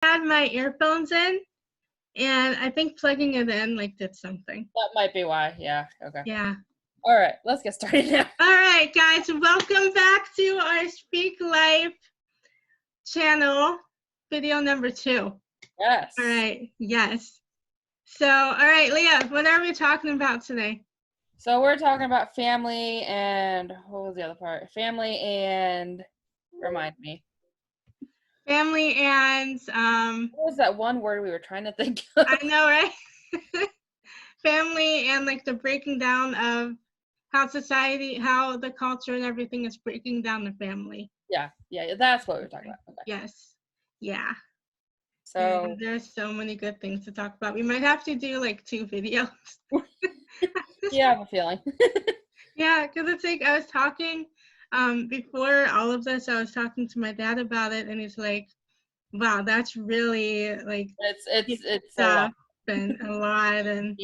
had my earphones in, and I think plugging it in did something. That might be why. Yeah. Okay. Yeah. All right. Let's get started now. All right, guys. Welcome back to our Speak Life channel, video number 2. Yes. All right. Yes. So, all right, Leah, what are we talking about today? So we're talking about family and what was the other part? Family and remind me. Family and What was that one word we were trying to think of? I know, right? Family and the breaking down of how society, how the culture and everything is breaking down the family. Yeah, that's what we were talking about. Okay. Yes. Yeah. So and there's so many good things to talk about. We might have to do 2 videos. yeah, I have a feeling. Yeah, because it's I was talking before all of this, I was talking to my dad about it, and he's like, wow, that's really it's a stuff lot. and a lot, and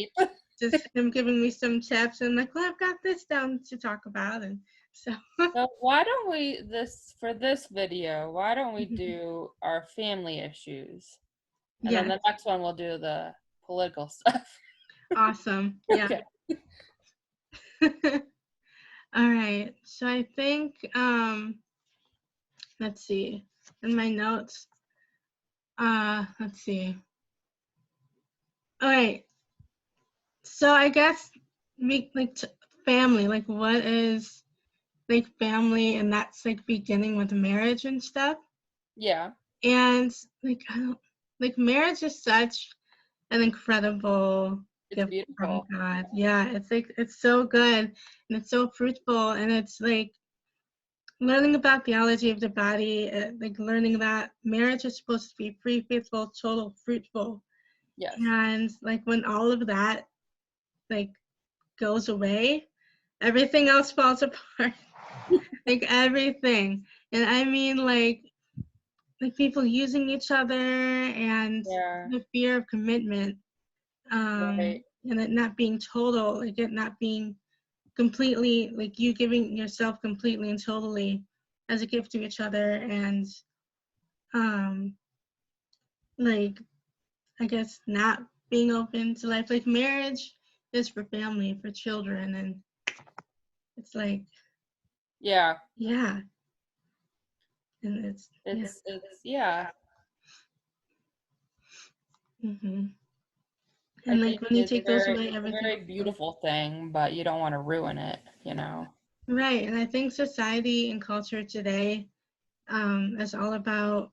just him giving me some tips and well, I've got this down to talk about. And so why don't we for this video, why don't we do our family issues? And then the next one we'll do the political stuff. Awesome. Yeah. Okay. All right. So I think let's see. In my notes. Let's see. All right. So I guess family, what is family, and that's beginning with marriage and stuff. Yeah. And I don't marriage is such an incredible gift from God. Yeah, it's so good and it's so fruitful, and it's learning about theology of the body, learning that marriage is supposed to be free, faithful, total, fruitful. Yes. And when all of that goes away, everything else falls apart. Everything. And I mean people using each other, and the fear of commitment, right. and it not being total, it not being completely you giving yourself completely and totally as a gift to each other, and I guess not being open to life. Marriage is for family, for children, and it's yeah. And it's yeah. Mm-hmm. And when you take those away, everything. It's a very beautiful thing, but you don't want to ruin it, Right. And I think society and culture today is all about,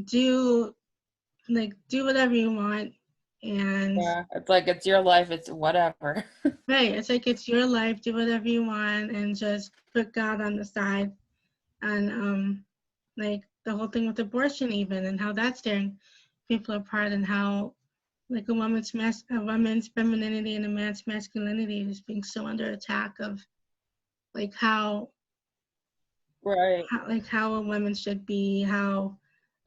do whatever you want. And it's it's your life, it's whatever. Right. It's it's your life, do whatever you want, and just put God on the side. And the whole thing with abortion, even, and how that's tearing people apart, and how a woman's femininity and a man's masculinity is being so under attack of how right, how a woman should be, how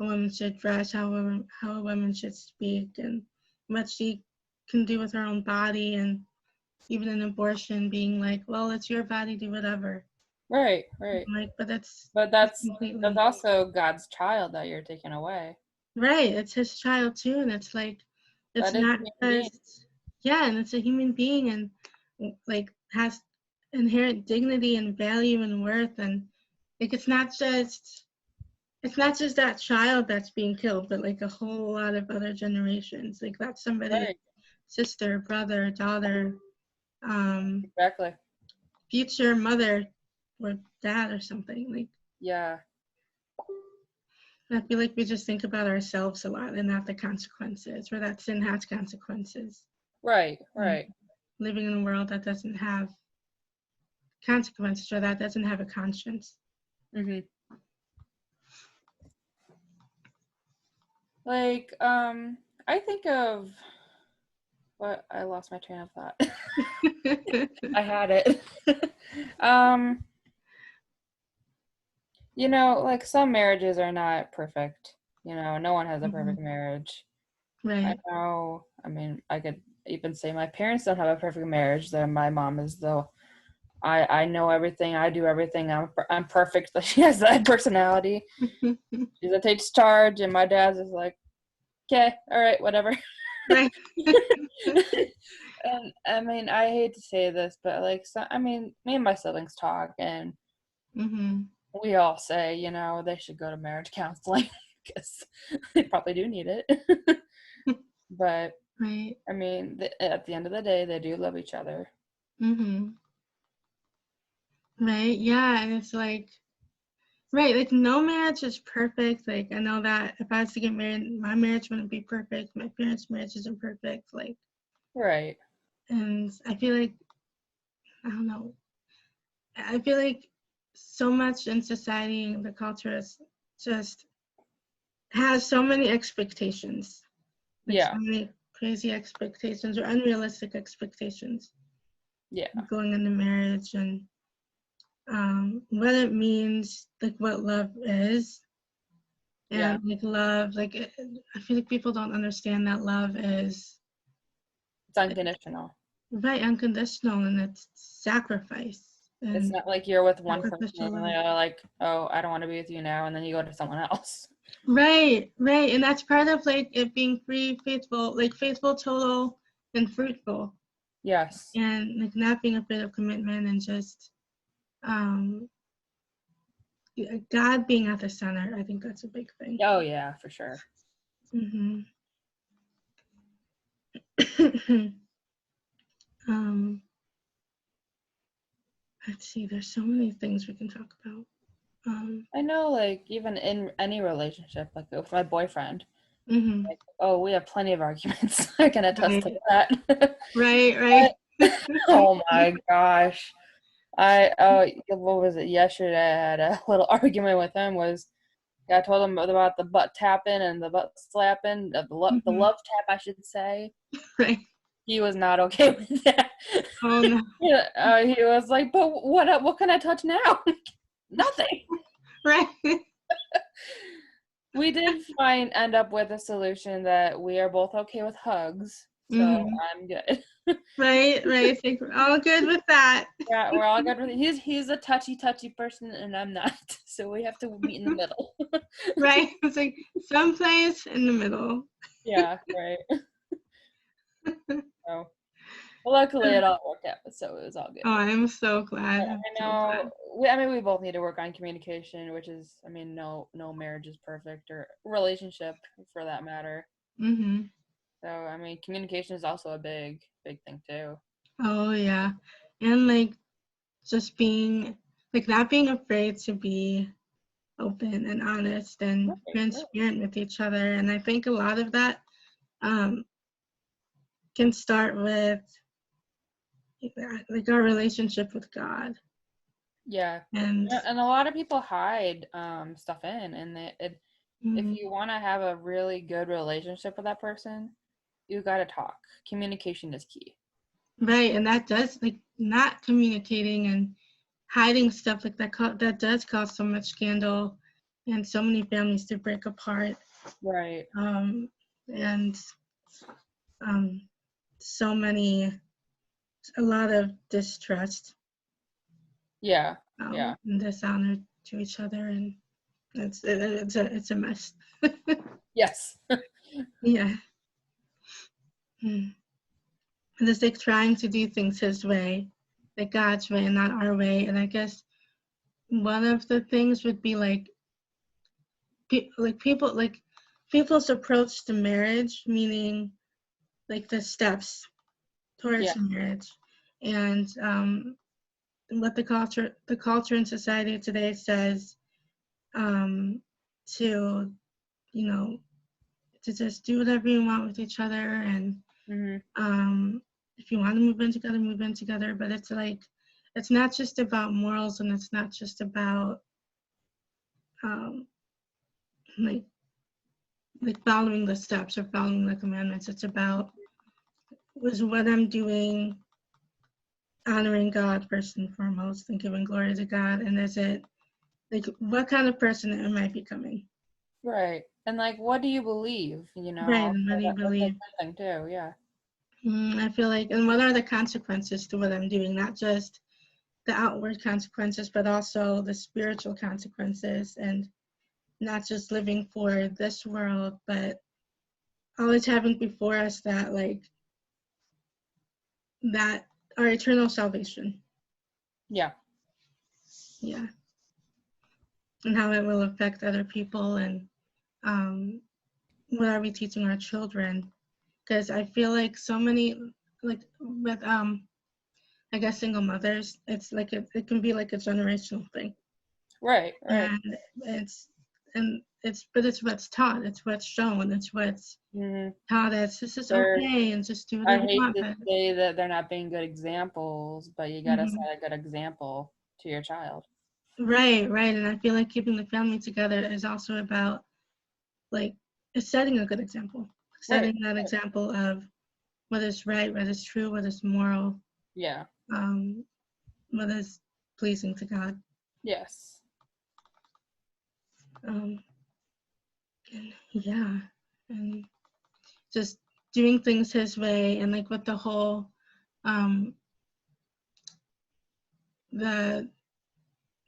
a woman should dress, how a woman should speak, and what she can do with her own body, and even an abortion being well, it's your body, do whatever. Right. But that's also God's child that you're taking away. Right. It's his child too, and it's it's not just and it's a human being, and has inherent dignity and value and worth, and it's not just that child that's being killed, but a whole lot of other generations. That's somebody's sister, brother, daughter, exactly, future mother or dad or something. Yeah. I feel we just think about ourselves a lot and not the consequences, or that sin has consequences. Right. Living in a world that doesn't have consequences, or that doesn't have a conscience. Mm-hmm. I think of I lost my train of thought. I had it. Some marriages are not perfect. No one has a perfect marriage. Right. I know. I mean, I could even say my parents don't have a perfect marriage. That my mom is the I know everything. I do everything. I'm perfect. She has that personality. She takes charge, and my dad's just like, okay, all right, whatever. Right. And I mean, I hate to say this, but like, me and my siblings talk, and we all say, they should go to marriage counseling because they probably do need it. But Right. I mean, at the end of the day, they do love each other. Right. Yeah, and it's like, right, like no marriage is perfect. Like I know that if I was to get married, my marriage wouldn't be perfect. My parents' marriage isn't perfect. Like, right. And I feel like, I don't know, I feel like so much in society, the culture is just has so many expectations, like so many crazy expectations or unrealistic expectations. Yeah. Going into marriage and what it means, like what love is. And like love, like I feel like people don't understand that love is it's unconditional. Right, unconditional, and it's sacrifice. It's not like you're with one person and they're like, oh, I don't want to be with you now, and then you go to someone else. Right, and that's part of like it being free, faithful, like faithful, total, and fruitful. Yes. And like not being afraid of commitment and just God being at the center. I think that's a big thing. Oh yeah, for sure. Let's see, there's so many things we can talk about. I know, like even in any relationship, like with my boyfriend, like, oh, we have plenty of arguments. I can attest to that. Right. Oh my gosh. What was it? Yesterday I had a little argument with him. I told him about the butt tapping and the butt slapping, the love tap, I should say. Right. He was not okay with that. Oh no. He was like, but what can I touch now? Nothing. Right. We did end up with a solution that we are both okay with hugs. So I'm good. Right. I think we're all good with that. Yeah, we're all good with it. He's a touchy person and I'm not. So we have to meet in the middle. Right. It's like someplace in the middle. Yeah, right. So luckily it all worked out, so it was all good. Oh, I'm so glad. I know. We both need to work on communication, which is, no marriage is perfect, or relationship for that matter. So communication is also a big thing too. Oh yeah, and like just being like not being afraid to be open and honest and transparent with each other, and I think a lot of that can start with like our relationship with God. Yeah, and a lot of people hide stuff in, and if you want to have a really good relationship with that person, you got to talk. Communication is key. Right, and that does, like, not communicating and hiding stuff like that does cause so much scandal and so many families to break apart. Right. And a lot of distrust. Yeah. And dishonor to each other, and it's a mess. Yes. Yeah. And it's like trying to do things his way, like God's way and not our way. And I guess one of the things would be like people's approach to marriage, meaning like the steps towards marriage, and what the culture and society today says to to just do whatever you want with each other, and if you want to move in together, but it's like it's not just about morals, and it's not just about like following the steps or following the commandments. It's about, was what I'm doing honoring God first and foremost and giving glory to God, and is it like what kind of person am I becoming? Right. And like, what do you believe? Right, and what do you believe? That's a thing too. Yeah. I feel like, and what are the consequences to what I'm doing? Not just the outward consequences, but also the spiritual consequences, and not just living for this world, but always having before us that our eternal salvation. Yeah. Yeah. And how it will affect other people, and what are we teaching our children? Because I feel like so many, like with I guess single mothers, it's like it can be like a generational thing. Right. And it's what's taught, it's what's shown, it's what's taught as this is okay, and just do whatever you want. I hate to say that they're not being good examples, but you gotta set a good example to your child. Right. And I feel like keeping the family together is also about it's setting a good example, setting that example of what is right, what is true, what is moral. Yeah. What is pleasing to God. Yes. And just doing things His way, and with the whole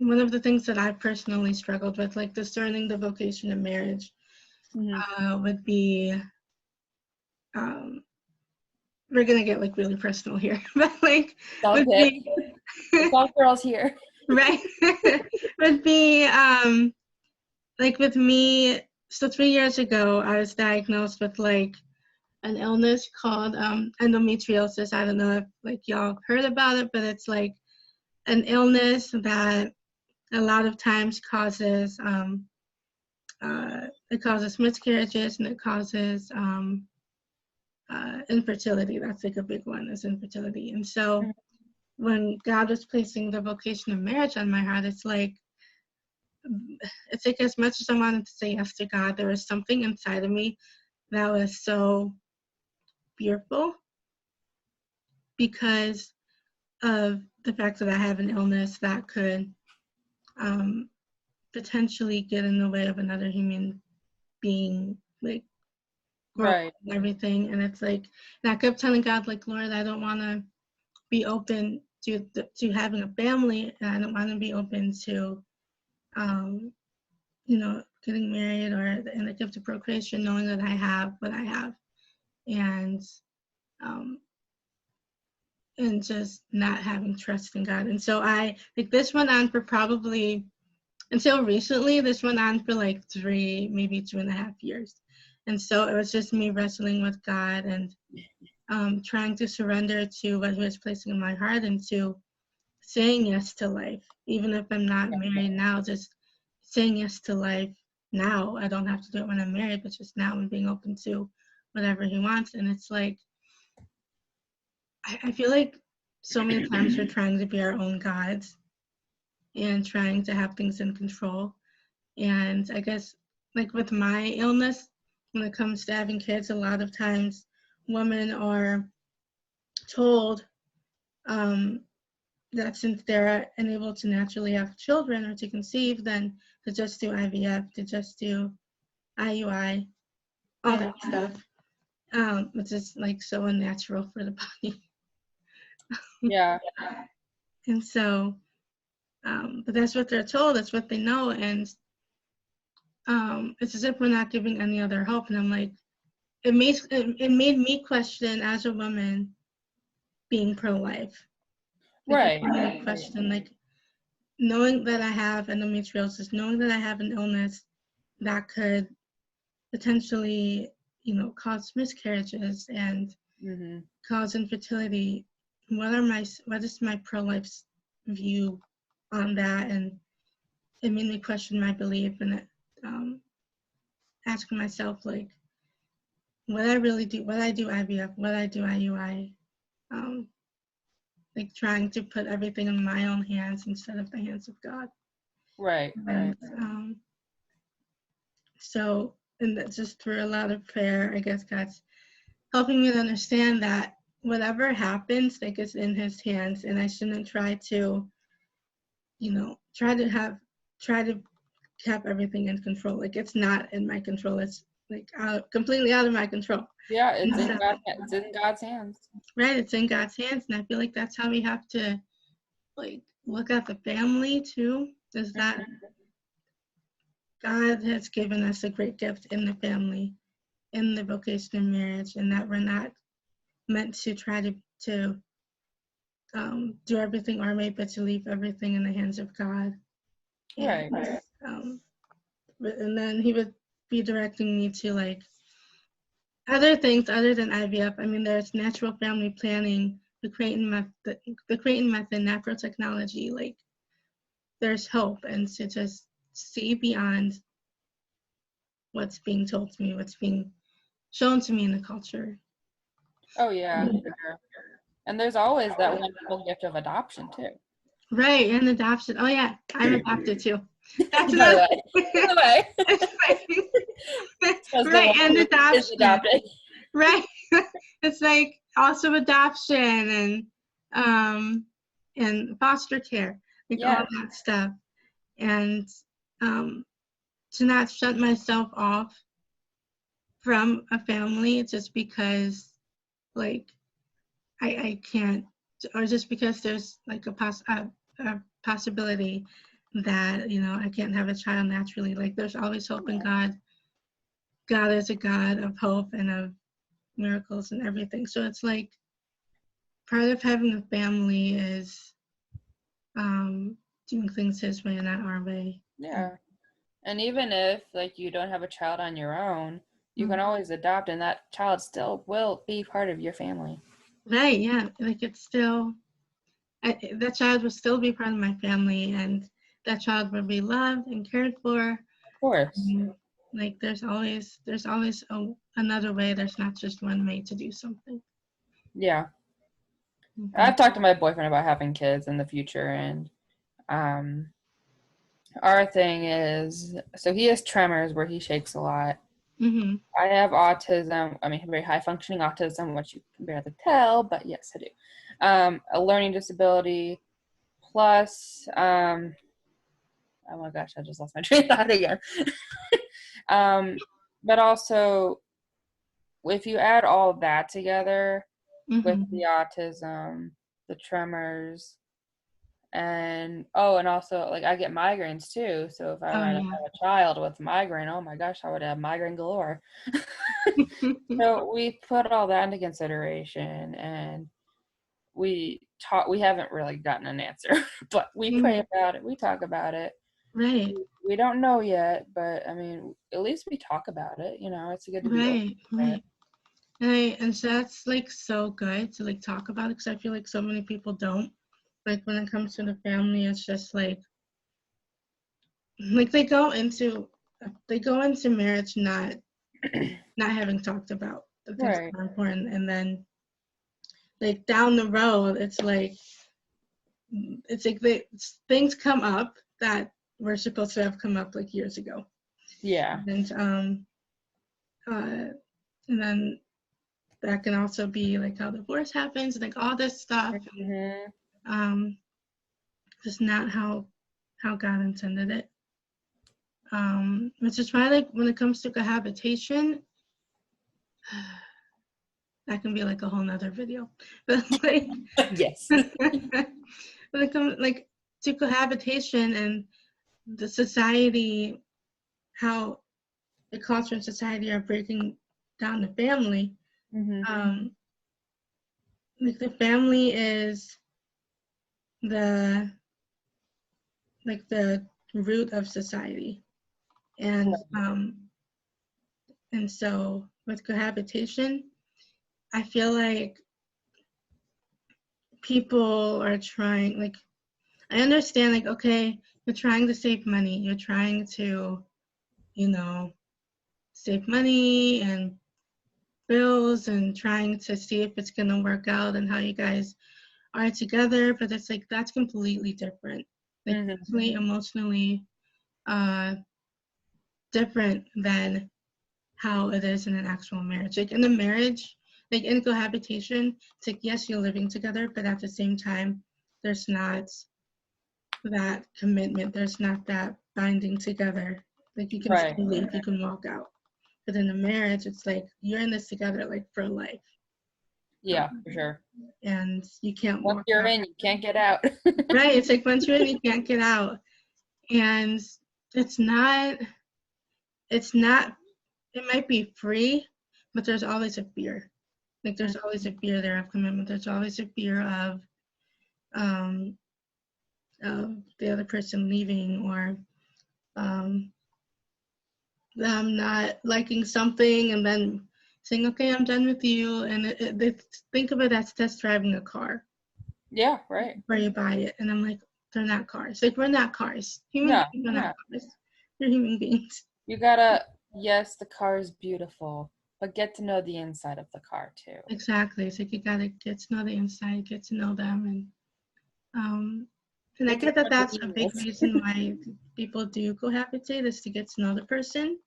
one of the things that I personally struggled with, discerning the vocation of marriage, would be we're gonna get really personal here, but it's all girls here. Right. Would be with me. So 3 years ago, I was diagnosed with an illness called endometriosis. I don't know if y'all heard about it, but it's an illness that a lot of times causes miscarriages, and it causes infertility. That's a big one, is infertility. And so when God was placing the vocation of marriage on my heart, it's as much as I wanted to say yes to God, there was something inside of me that was so fearful because of the fact that I have an illness that could potentially get in the way of another human being, growth and everything. And it's and I kept telling God, Lord, I don't want to be open to having a family, and I don't want to be open to getting married or in the gift of procreation, knowing that I have what I have, and just not having trust in God. And so this went on for probably, until recently, this went on for 3, maybe 2.5 years. And so it was just me wrestling with God and trying to surrender to what He was placing in my heart, and to saying yes to life, even if I'm not married now, just saying yes to life now. I don't have to do it when I'm married, but just now, and being open to whatever He wants. And it's I feel like so many times we're trying to be our own gods and trying to have things in control. And I guess with my illness, when it comes to having kids, a lot of times women are told that since they're unable to naturally have children or to conceive, then to just do IVF, to just do IUI, all that stuff, which is so unnatural for the body. Yeah. And so, but that's what they're told, that's what they know, and it's as if we're not giving any other hope. And I'm it made me question, as a woman, being pro-life. Right. Question, knowing that I have endometriosis, knowing that I have an illness that could potentially, cause miscarriages and cause infertility. What is my pro-life view on that? And it made me question my belief, and asking myself, what I really do, what I do IVF, what I do IUI, trying to put everything in my own hands instead of the hands of God. Right. And, so, and that's just through a lot of prayer, I guess God's helping me to understand that whatever happens, it's in His hands, and I shouldn't try to, try to have everything in control. It's not in my control. It's completely out of my control. Yeah, it's in God's hands. Right, it's in God's hands, and I feel that's how we have to look at the family too, is that God has given us a great gift in the family, in the vocation of marriage, and that we're not meant to try to do everything our way, but to leave everything in the hands of God. Right. And then he would be directing me to like other things other than IVF. I mean, there's natural family planning, the Creighton method, natural technology. Like, there's hope, and to just see beyond what's being told to me, what's being shown to me in the culture. Oh yeah, sure. And there's always that wonderful gift of adoption too. Right, and adoption. Oh yeah, I'm adopted too. That's another way. Right, and adoption. Right. It's like also adoption and foster care, like all that stuff. And to not shut myself off from a family just because like I can't, or just because there's like a possibility that, you know, I can't have a child naturally. Like, there's always hope in God. God is a God of hope and of miracles and everything. So it's like part of having a family is doing things his way and not our way. Yeah. And even if like you don't have a child on your own, you can always adopt, and that child still will be part of your family. Right, yeah. Like, it's still, that child will still be part of my family, and that child will be loved and cared for. Of course. Like, there's always another way. There's not just one way to do something. Yeah. I've talked to my boyfriend about having kids in the future, and our thing is, so he has tremors where he shakes a lot. I have autism. I mean, very high functioning autism, which you can barely tell, but yes, I do. A learning disability, plus, oh my gosh, I just lost my train of thought again. But also, if you add all that together with the autism, the tremors, and also like I get migraines too. So if I were to have a child with migraine, oh my gosh, I would have migraine galore. So we put all that into consideration, and we haven't really gotten an answer, but we pray about it. We talk about it. Right. We don't know yet, but I mean, at least we talk about it. You know, it's good to be right. And so that's like so good to like talk about it, because I feel like so many people don't. Like, when it comes to the family, it's just like they go into marriage not having talked about the things that are important, and then like down the road it's like things come up that were supposed to have come up like years ago. Yeah. And then that can also be like how divorce happens, like all this stuff. Just not how God intended it. Which is why, like, when it comes to cohabitation, that can be like a whole nother video. But like, yes. When it comes like to cohabitation and the society, how the culture and society are breaking down the family. Like, the family is the root of society, and so with cohabitation, I feel like people are trying, like, I understand, like, okay, you're trying to save money, you're trying to, you know, save money and bills, and trying to see if it's going to work out and how you guys are together, but it's like that's completely different, like mentally, emotionally different than how it is in an actual marriage. Like, in a marriage, like in cohabitation, it's like, yes, you're living together, but at the same time there's not that commitment, there's not that binding together. Like, you can still leave, you can walk out. But in a marriage, it's like you're in this together, like, for life. Yeah, for sure. And you can't once walk you're out. in, you can't get out. Right. It's like once you're in, you can't get out. And it's not, it might be free, but there's always a fear. Like there's always a fear there of commitment. There's always a fear um, of the other person leaving, or them not liking something and then saying, okay, I'm done with you. And they think of it as test driving a car. Yeah, right. Where you buy it. And I'm like, they're not cars. Like, we're not cars. Human beings are not cars. They're human beings. You gotta, yes, the car is beautiful, but get to know the inside of the car too. Exactly. It's like you gotta get to know the inside, get to know them, and I get that that's a big reason why people do cohabitate, is to get to know the person.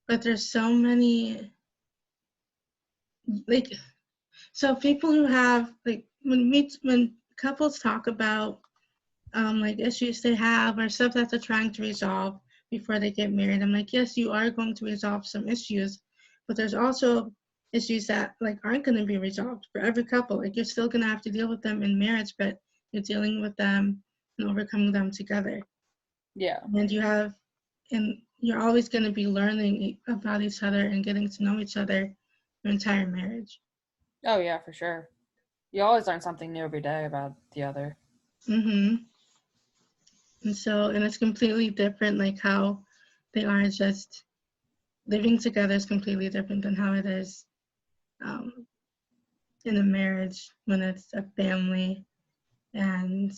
But there's so many, like, so people who have, like, when couples talk about like issues they have or stuff that they're trying to resolve before they get married, I'm like, yes, you are going to resolve some issues, but there's also issues that like aren't going to be resolved for every couple. Like, you're still going to have to deal with them in marriage, but you're dealing with them and overcoming them together. Yeah. And you're always going to be learning about each other and getting to know each other your entire marriage. Oh yeah, for sure. You always learn something new every day about the other. And it's completely different, like how they are just living together is completely different than how it is in a marriage, when it's a family and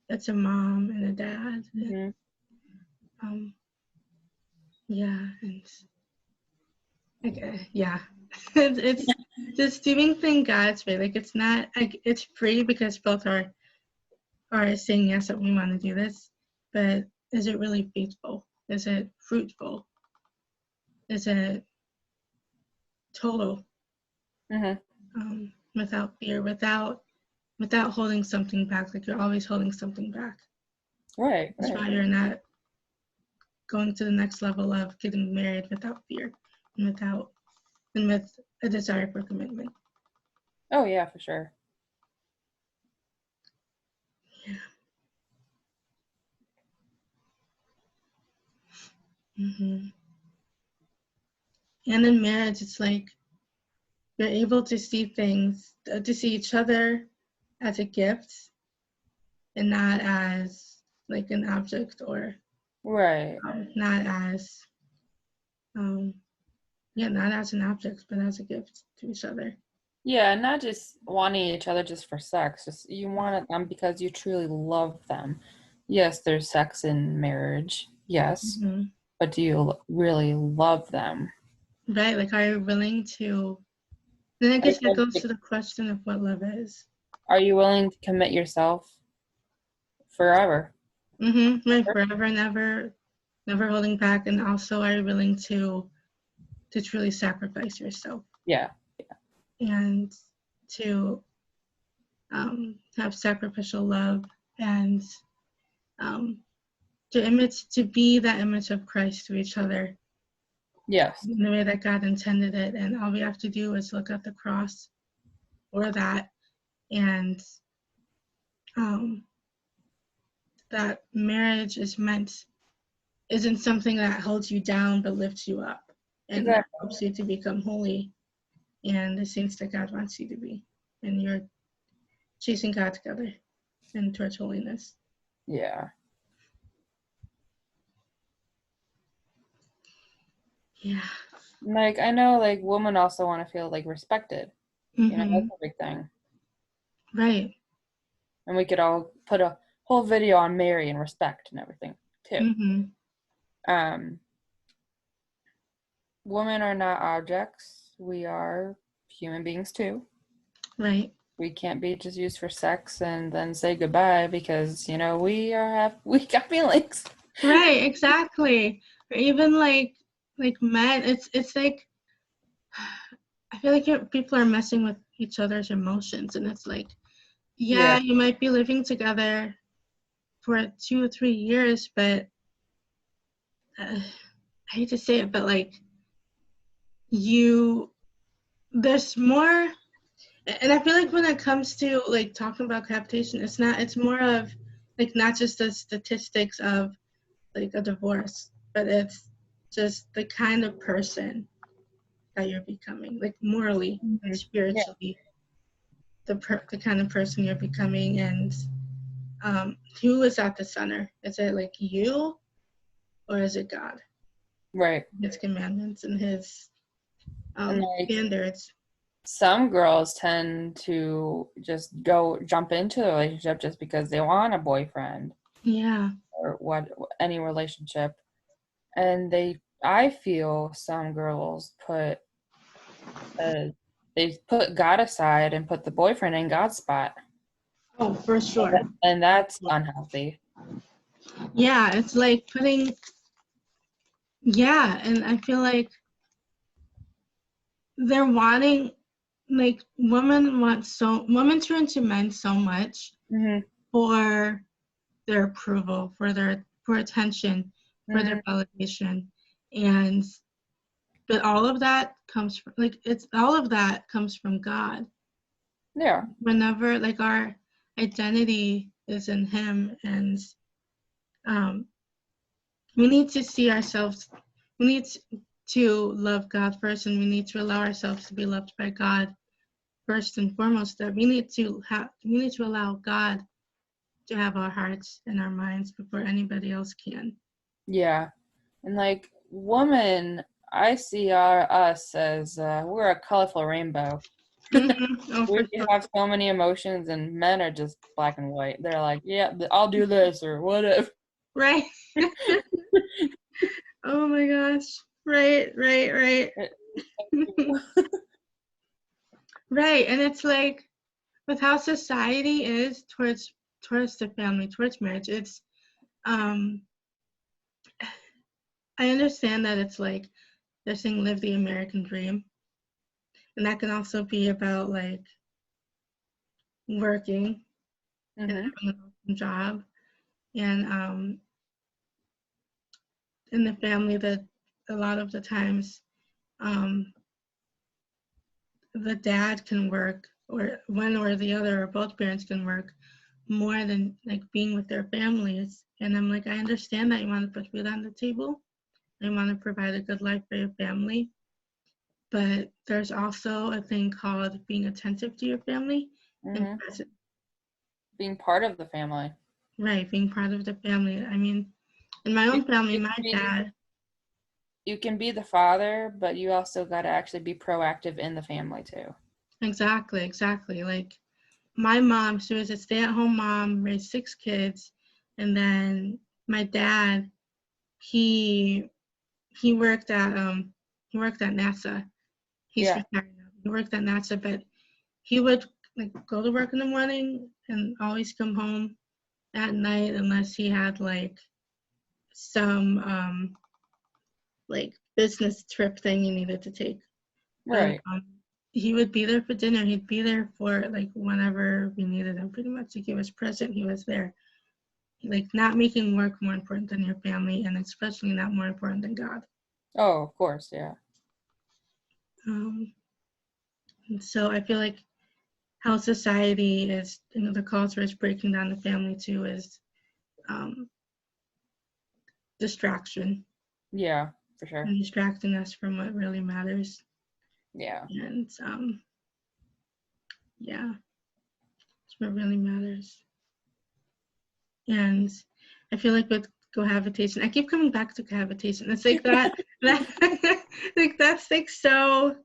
it's a mom and a dad. Yeah, and okay, yeah, it's just doing things God's way. Like, it's not like it's free because both are saying yes that we want to do this, but is it really faithful? Is it fruitful? Is it total? Without fear, without holding something back. Like, you're always holding something back. Right. That's why you're not going to the next level of getting married without fear and with a desire for commitment. Oh yeah, for sure. Yeah. And in marriage, it's like you're able to see things, to see each other as a gift and not as like an object, or right. Not as not as an object, but as a gift to each other. Yeah, not just wanting each other just for sex. Just you want them because you truly love them. Yes, there's sex in marriage. Yes. But do you really love them? Right. Like, are you willing to? Then I guess that goes to the question of what love is. Are you willing to commit yourself forever? Like, forever, never holding back. And also, are you willing to truly sacrifice yourself? Yeah. And to have sacrificial love, and to be that image of Christ to each other. Yes. In the way that God intended it. And all we have to do is look at the cross or that, and that marriage isn't something that holds you down but lifts you up and helps you to become holy and the saints that God wants you to be. And you're chasing God together and towards holiness. Yeah. Yeah. Like, I know, like, women also want to feel like respected. You know, that's a big thing. Right. And we could all put a whole video on Mary and respect and everything too. Women are not objects. We are human beings too. Right. We can't be just used for sex and then say goodbye because, you know, we got feelings. Right, exactly. Or even like men, it's like, I feel like people are messing with each other's emotions, and it's like, yeah, you might be living together for 2 or 3 years, but I hate to say it, but like, you there's more, and I feel like when it comes to like talking about cohabitation, it's more of like not just the statistics of like a divorce, but it's just the kind of person that you're becoming, like morally and spiritually, the kind of person you're becoming, and who is at the center? Is it like you, or is it God? Right. His commandments and his And like standards. some girls tend to just jump into the relationship just because they want a boyfriend. Yeah. Or any relationship. And I feel some girls they put God aside and put the boyfriend in God's spot. Oh, for sure. And that's unhealthy. Yeah, it's like and I feel like they're wanting, like, women turn to men so much for their approval, for attention, for their validation, but all of that comes from God. Yeah. Whenever like our identity is in Him, and we need to see ourselves. We need to love God first, and we need to allow ourselves to be loved by God first and foremost. That we need to allow God to have our hearts and our minds before anybody else can. Yeah. And like women, I see us as we're a colorful rainbow. Oh, We sure. have so many emotions, and men are just black and white. They're like, yeah, I'll do this or whatever. Right. Oh my gosh. Right. Right. And it's like, with how society is towards the family, towards marriage, it's I understand that it's like they're saying live the American dream, and that can also be about like working and having an awesome job, and in the family, that a lot of the times the dad can work, or one or the other or both parents can work more than like being with their families. And I'm like, I understand that you want to put food on the table, you want to provide a good life for your family, but there's also a thing called being attentive to your family and present. Being part of the family. Right, being part of the family. I mean, in my own family, my dad. You can be the father, but you also got to actually be proactive in the family too. Exactly. Like my mom, she was a stay-at-home mom, raised 6 kids, and then my dad, he worked at NASA. He's retired now. He worked at NASA, but he would like go to work in the morning and always come home at night unless he had like some like business trip thing he needed to take. Right. But he would be there for dinner. He'd be there for like whenever we needed him. Pretty much, like he was present. He was there. Like not making work more important than your family, and especially not more important than God. Oh, of course, yeah. And so I feel like how society is, the culture is breaking down the family too, is distraction. Yeah, for sure. And distracting us from what really matters. Yeah. And yeah, it's what really matters. And I feel like with cohabitation, I keep coming back to cohabitation. It's like that like that's like so,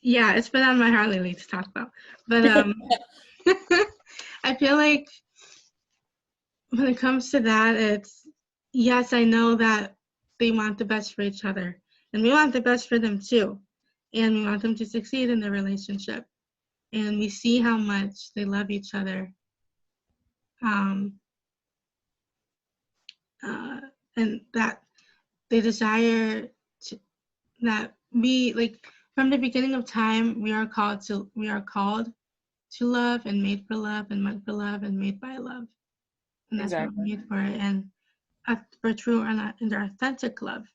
yeah, it's been on my heart lately to talk about. But I feel like when it comes to that, it's, yes, I know that they want the best for each other, and we want the best for them too, and we want them to succeed in their relationship, and we see how much they love each other, and that they desire to, that we, like, from the beginning of time, we are called to love, and made for love, and meant for love, and made by love, and that's what we're made for, and for true and authentic love.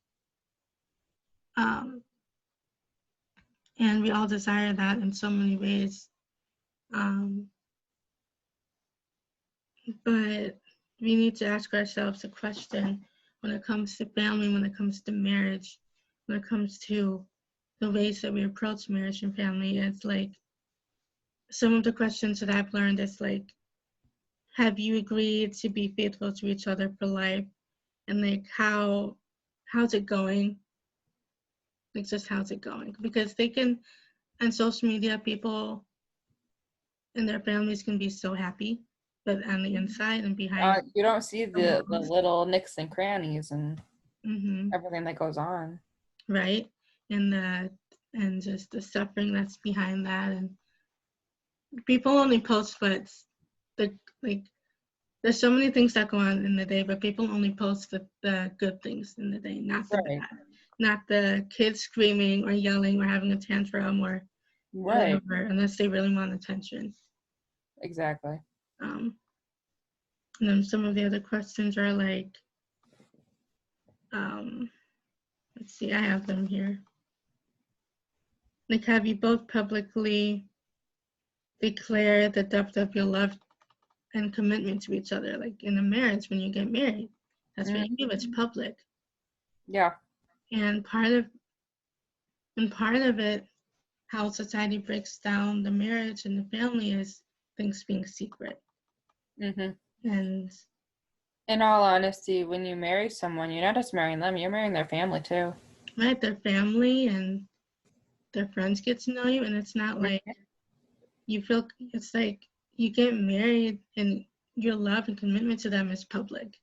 And we all desire that in so many ways. But we need to ask ourselves a question when it comes to family, when it comes to marriage, when it comes to the ways that we approach marriage and family. It's like some of the questions that I've learned is like, have you agreed to be faithful to each other for life? And like, how's it going? Like, just how's it going? Because they can, on social media, people and their families can be so happy, but on the inside and behind, you don't see the little nicks and crannies and everything that goes on, right? And just the suffering that's behind that, and people only post what's the like. There's so many things that go on in the day, but people only post the good things in the day, not the bad, not the kids screaming or yelling or having a tantrum or whatever, unless they really want attention. Exactly. And then some of the other questions are like, let's see, I have them here. Like, have you both publicly declared the depth of your love and commitment to each other? Like in a marriage, when you get married, that's what you do. It's public. Yeah. And part of it, how society breaks down the marriage and the family, is things being secret. And in all honesty, when you marry someone, you're not just marrying them, you're marrying their family too. Right, their family and their friends get to know you, and it's not like you feel, it's like you get married and your love and commitment to them is public.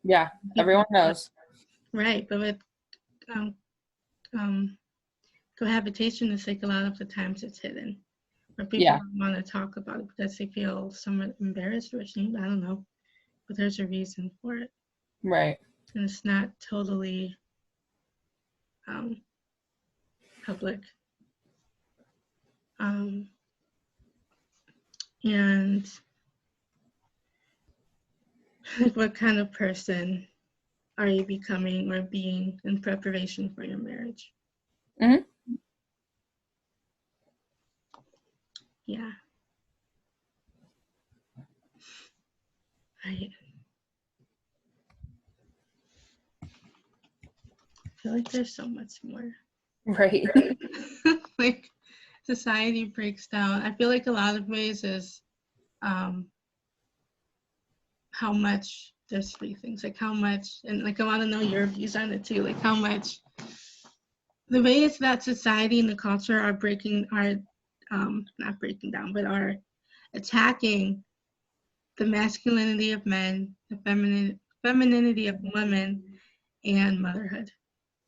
Yeah, everyone knows. Right, but with cohabitation, it's like a lot of the times it's hidden, or people don't want to talk about it because they feel somewhat embarrassed or ashamed. I don't know, but there's a reason for it. Right. And it's not totally public. And like, what kind of person are you becoming or being in preparation for your marriage? Yeah. Right. I feel like there's so much more. Right. Like, society breaks down. I feel like a lot of ways is how much, there's three things, like how much, and like I want to know your views on it too, like how much the ways that society and the culture are not breaking down, but are attacking the masculinity of men, the femininity of women, and motherhood.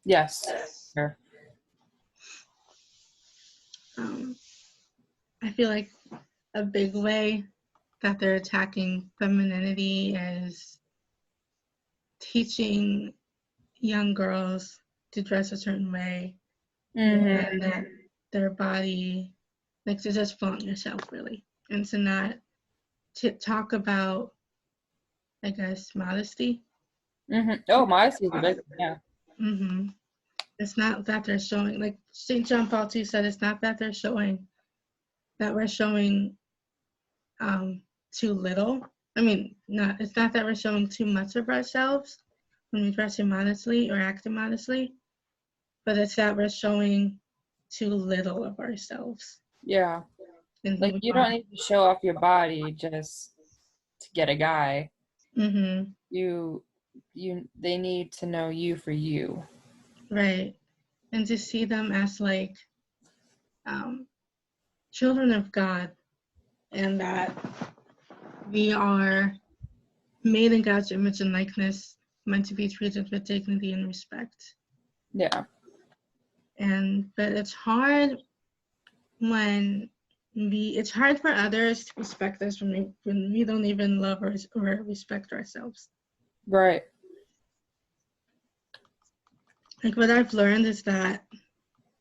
Yes. Sure. I feel like a big way that they're attacking femininity is teaching young girls to dress a certain way, and that their body, like, to just flaunt yourself, really, and to not to talk about, I guess, modesty. Oh, modesty is a big one, yeah. It's not that they're showing, like St. John Paul II said, it's not that they're showing, that we're showing too little. I mean, it's not that we're showing too much of ourselves when we dress immodestly or act immodestly, but it's that we're showing too little of ourselves. Yeah. Like, you don't need to show off your body just to get a guy. They need to know you for you. Right. And to see them as like children of God, and that we are made in God's image and likeness, meant to be treated with dignity and respect. Yeah. But it's hard when it's hard for others to respect us when we don't even love or respect ourselves. Right. Like, what I've learned is that,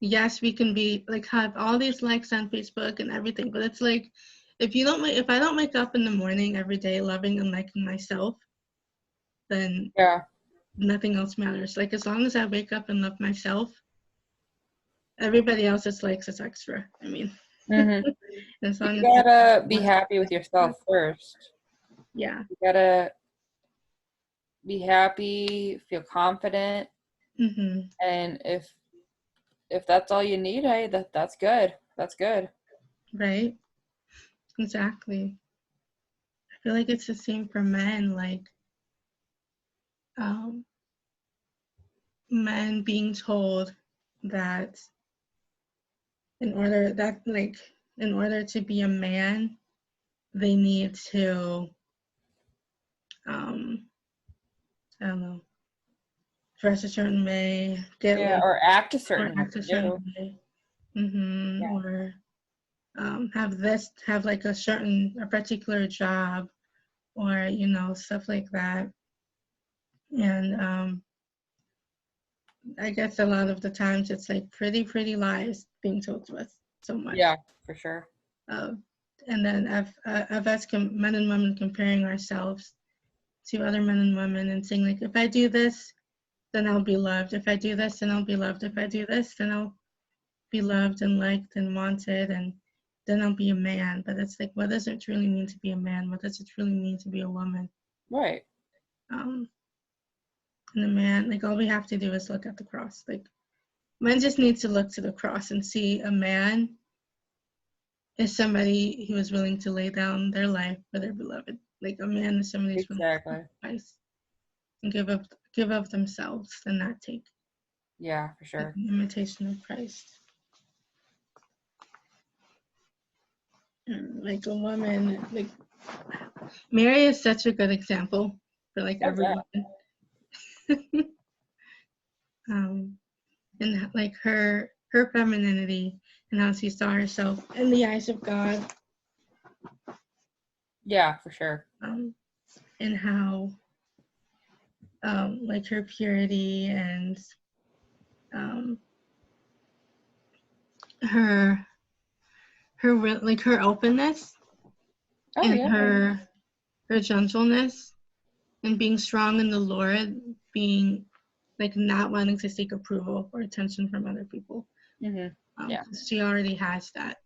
yes, we can be like, have all these likes on Facebook and everything, but it's like, if I don't wake up in the morning every day loving and liking myself, then nothing else matters. Like, as long as I wake up and love myself, everybody else just likes is extra. I mean, as long you gotta be happy with yourself first. Yeah. You gotta be happy, feel confident, and if that's all you need, hey, that's good. That's good. Right. Exactly. I feel like it's the same for men, like men being told that in order to be a man, they need to I don't know, dress a certain way, or act a certain way. Or have like a particular job, or stuff like that. And I guess a lot of the times it's like pretty lies being told to us so much. Yeah, for sure. And then of us men and women comparing ourselves to other men and women and saying, like, if I do this, then I'll be loved. If I do this, then I'll be loved. If I do this, then I'll be loved and liked and wanted, and then I'll be a man. But it's like, what does it really mean to be a man? What does it really mean to be a woman? Right. And a man, like, all we have to do is look at the cross. Like, men just need to look to the cross and see a man is somebody who is willing to lay down their life for their beloved. Like, a man is somebody who's willing to sacrifice and give up themselves and not take. Yeah, for sure. An imitation of Christ. And like a woman, like Mary is such a good example for like everyone. And like her femininity and how she saw herself in the eyes of God. Yeah, for sure. And how like her purity and her like her openness her gentleness and being strong in the Lord, being like not wanting to seek approval or attention from other people. She already has that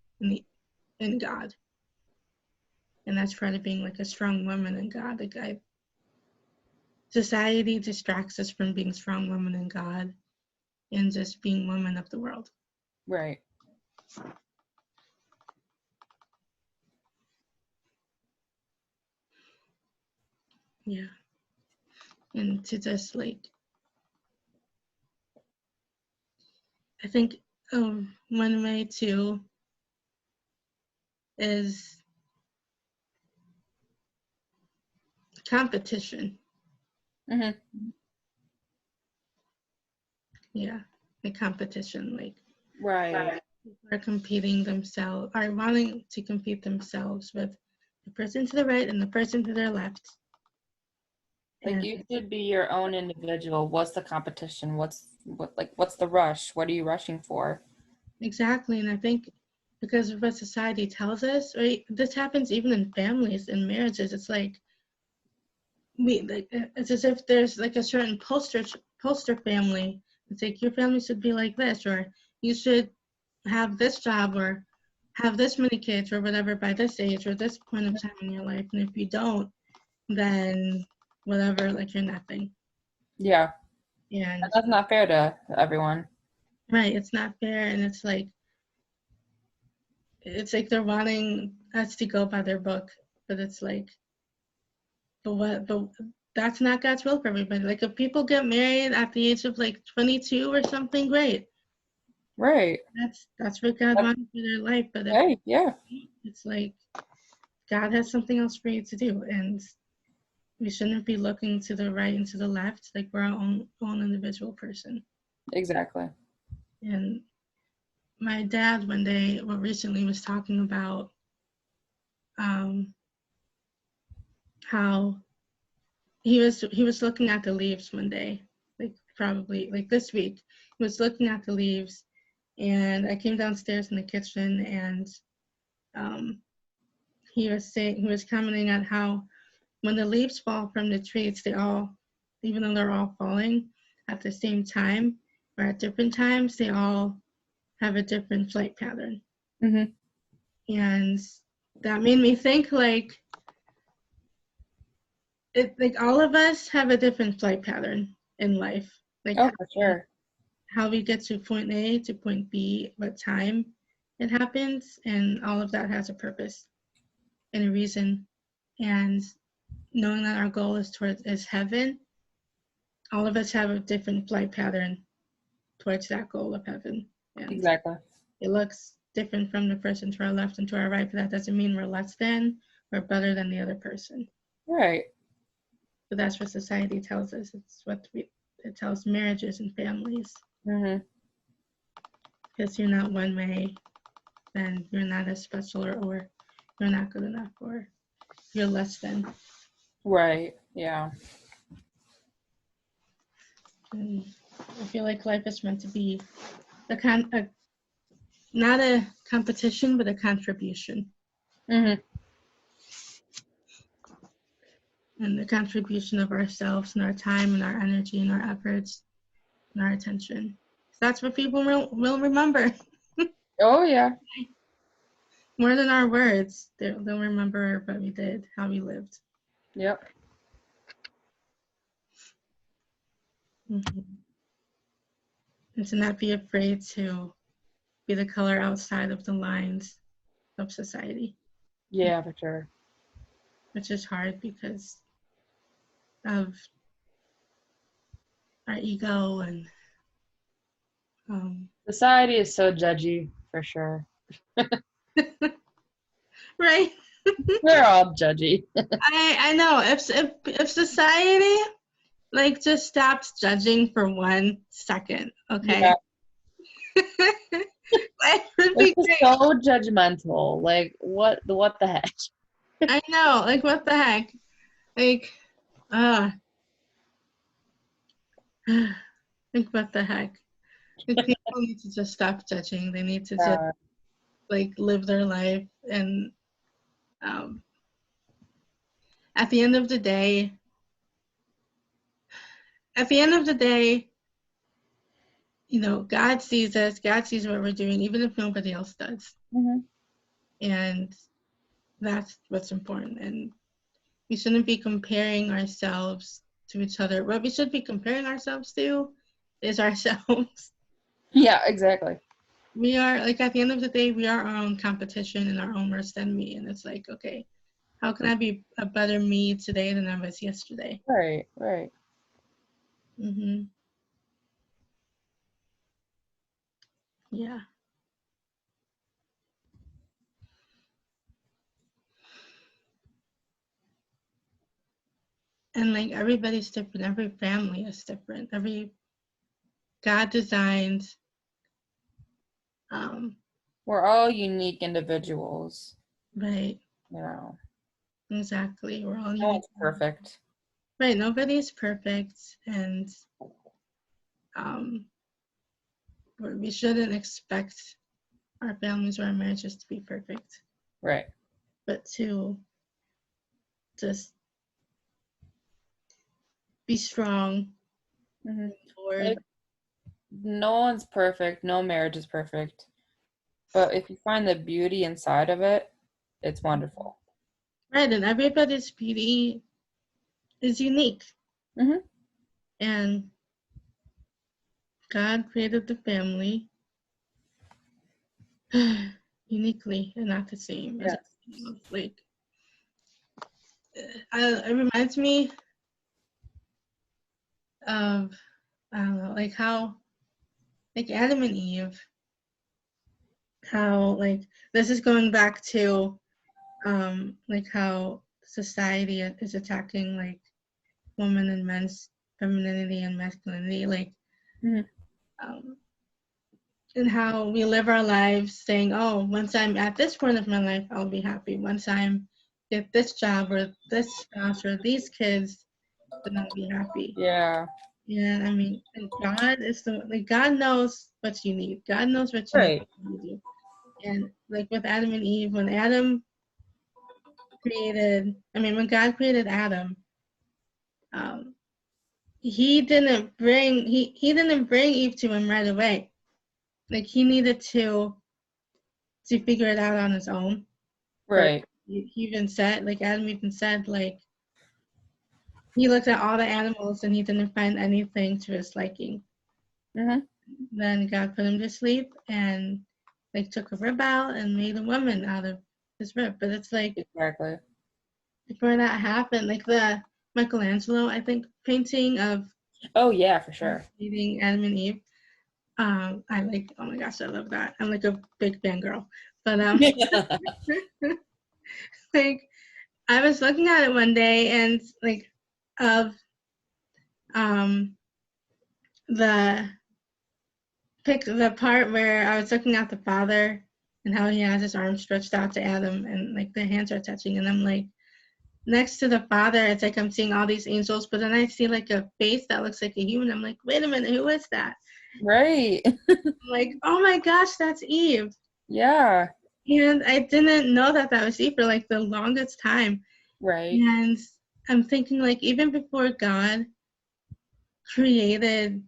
in God, and that's part of being like a strong woman in God. Like society distracts us from being strong women in God and just being women of the world. Right. Yeah. And to just like, I think one way too is competition. Yeah, the competition, like right. People are competing themselves, are wanting to compete themselves with the person to the right and the person to their left. Like, you should be your own individual. What's the competition? What's the rush? What are you rushing for? Exactly. And I think because of what society tells us, right, this happens even in families and marriages. It's like it's as if there's like a certain poster family. It's like your family should be like this, or you should have this job, or have this many kids, or whatever by this age or this point of time in your life. And if you don't, then whatever, like you're nothing. Yeah. And that's not fair to everyone. Right, it's not fair, and it's like they're wanting us to go by their book, but it's like, but that's not God's will for everybody. Like, if people get married at the age of like 22 or something, great. Right. That's what God wanted for their life. But it's like God has something else for you to do, and we shouldn't be looking to the right and to the left. Like, we're our own individual person. Exactly. And my dad recently was talking about how he was looking at the leaves one day, like probably like this week. He was looking at the leaves, and I came downstairs in the kitchen, and he was commenting on how when the leaves fall from the trees, they all, even though they're all falling at the same time or at different times, they all have a different flight pattern. Mm-hmm. And that made me think like all of us have a different flight pattern in life. Like Oh, for sure. how we get to point A to point B, what time it happens, and all of that has a purpose and a reason. And knowing that our goal is heaven, all of us have a different flight pattern towards that goal of heaven. And exactly. It looks different from the person to our left and to our right, but that doesn't mean we're less than or better than the other person. Right. But that's what society tells us. It's what it tells marriages and families. Mm-hmm. Because you're not one way, then you're not as special, or you're not good enough, or you're less than. Right. Yeah. And I feel like life is meant to be not a competition, but a contribution. Mm-hmm. And the contribution of ourselves and our time and our energy and our efforts and our attention. That's what people will remember. Oh, yeah. More than our words. They'll remember what we did, how we lived. Yep. Mm-hmm. And to not be afraid to be the color outside of the lines of society. Yeah, for sure. Which is hard because of our ego and society is so judgy, for sure. right. They're all judgy. I know if society like just stopped judging for 1 second, okay? Yeah. Life would be It's great. so judgmental. Like, what the heck? I know, like what the heck? Like, like what the heck? Like, people need to just stop judging. They need to just like live their life, and at the end of the day, you know, God sees us. God sees what we're doing, even if nobody else does. Mm-hmm. And that's what's important. And we shouldn't be comparing ourselves to each other. What we should be comparing ourselves to is ourselves. Yeah, exactly. We are, like, at the end of the day, we are our own competition and our own worst enemy. And it's like, okay, how can I be a better me today than I was yesterday? Right, right. Mm-hmm. Yeah. And like everybody's different. Every family is different. God designed. We're all unique individuals. Right. You know. Exactly. We're all No unique. one's perfect. Right. Nobody's perfect, and we shouldn't expect our families or our marriages to be perfect. Right. But to just be strong. Mm-hmm. Toward, no one's perfect. No marriage is perfect. But if you find the beauty inside of it, it's wonderful. right. And everybody's beauty is unique. Mm-hmm. And God created the family uniquely and not the same. Yes. Like, it reminds me of, I don't know, like how, like Adam and Eve, how, like, this is going back to, like how society is attacking, like, women and men's femininity and masculinity, like, Mm-hmm. And how we live our lives saying, oh, once I'm at this point of my life, I'll be happy. Once I'm get this job or this spouse or these kids, then I'll be happy. Yeah. Yeah, I mean, and God is like, God knows what you need. God knows what you Right. need to do. And like with Adam and Eve, when God created Adam, he didn't bring Eve to him right away. like he needed to figure it out on his own. Right. He even said, like Adam even said, like he looked at all the animals and he didn't find anything to his liking. Mm-hmm. Then God put him to sleep and like took a rib out and made a woman out of his rib. But it's like exactly before that happened, like the Michelangelo, I think, painting of oh yeah, for sure, meeting Adam and Eve. I like, oh my gosh, I love that. I'm like a big fangirl. But like I was looking at it one day and like of the part where I was looking at the father and how he has his arms stretched out to Adam and like the hands are touching and I'm like next to the father it's like I'm seeing all these angels but then I see like a face that looks like a human. I'm like, wait a minute, who is that? Right. I'm like, oh my gosh, that's Eve. Yeah. And I didn't know that was Eve for like the longest time. Right. And I'm thinking like even before God created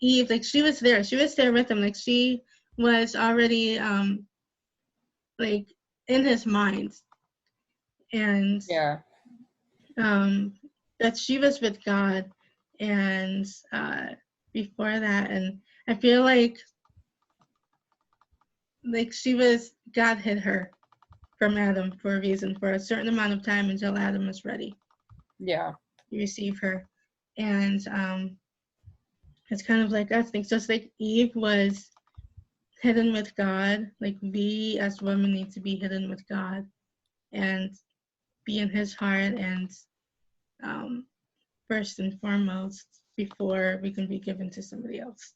Eve, like she was there with him, like she was already like in his mind. And yeah, that she was with God and before that, and I feel like God hid her from Adam for a reason, for a certain amount of time until Adam was ready yeah, to receive her. And it's kind of like us, think just like Eve was hidden with God, like we as women need to be hidden with God and be in his heart and first and foremost before we can be given to somebody else.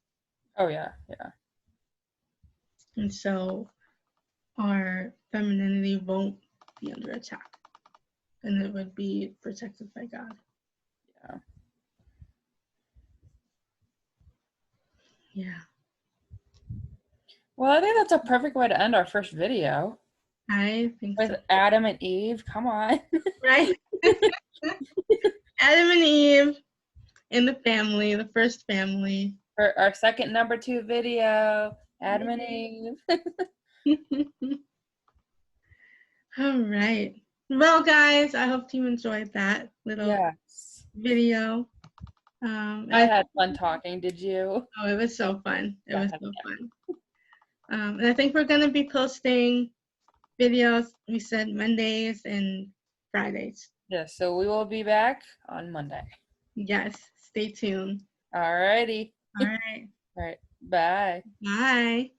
oh yeah, yeah, And so our femininity won't be under attack and it would be protected by God. yeah. Yeah. Well, I think that's a perfect way to end our first video. I think With so. Adam and Eve. Come on. Right? Adam and Eve in the family, the first family. For our second number 2 video, Adam and Eve. All right. Well, guys, I hope you enjoyed that little video. I had fun talking. Did you? Oh, it was so fun. It was so fun. And I think we're going to be posting videos, we said Mondays and Fridays. Yes, so we will be back on Monday. Yes, stay tuned. Alrighty. All right. All right. Bye. Bye.